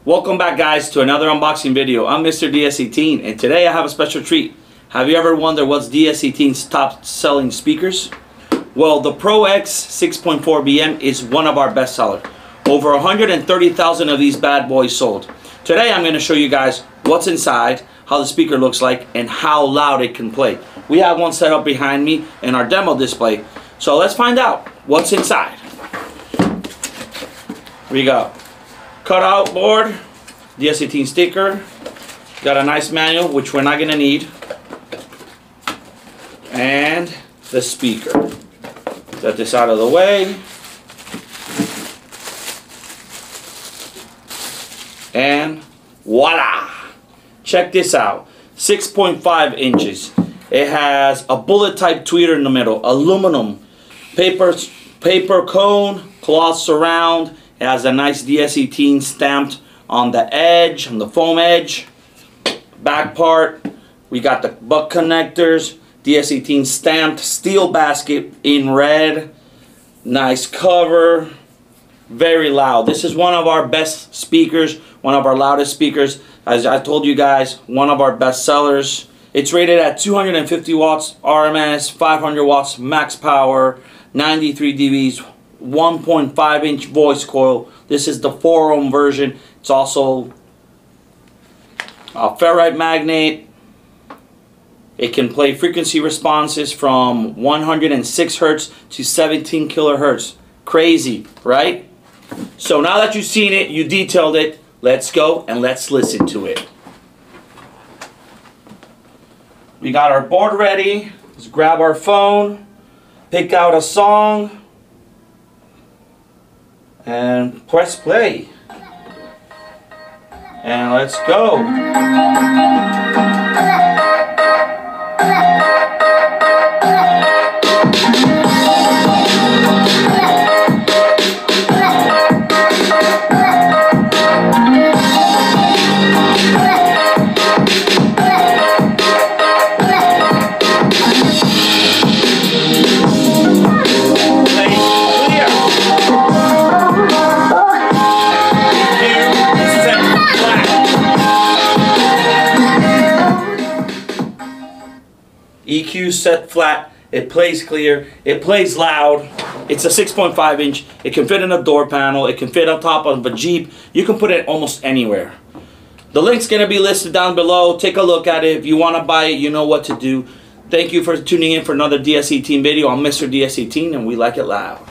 Welcome back, guys, to another unboxing video. I'm Mr. DS18, and today I have a special treat. Have you ever wondered what's DS18's top selling speakers? Well, the Pro X 6.4 BM is one of our best sellers. Over 130,000 of these bad boys sold. Today I'm going to show you guys what's inside, how the speaker looks like, and how loud it can play. We have one set up behind me in our demo display. So let's find out what's inside. Here we go. Cutout board, DS18 sticker, got a nice manual which we're not going to need, and the speaker. Set this out of the way, and voila! Check this out, 6.5 inches. It has a bullet type tweeter in the middle, aluminum, paper cone, cloth surround. It has a nice DS18 stamped on the edge, on the foam edge. Back part, we got the butt connectors, DS18 stamped steel basket in red. Nice cover, very loud. This is one of our best speakers, one of our loudest speakers. As I told you guys, one of our best sellers. It's rated at 250 watts RMS, 500 watts max power, 93 dBs. 1.5 inch voice coil. This is the 4-ohm version. It's also a ferrite magnet. It can play frequency responses from 106 Hertz to 17 kilohertz. Crazy, right? So now that you've seen it, you detailed it, let's go and let's listen to it. We got our board ready. Let's grab our phone, pick out a song, and press play, and let's go. EQ set flat, it plays clear, it plays loud. It's a 6.5 inch, it can fit in a door panel, it can fit on top of a Jeep, you can put it almost anywhere. The link's going to be listed down below, take a look at it. If you want to buy it, you know what to do. Thank you for tuning in for another DS18 video. I'm Mr. DS18 and we like it loud.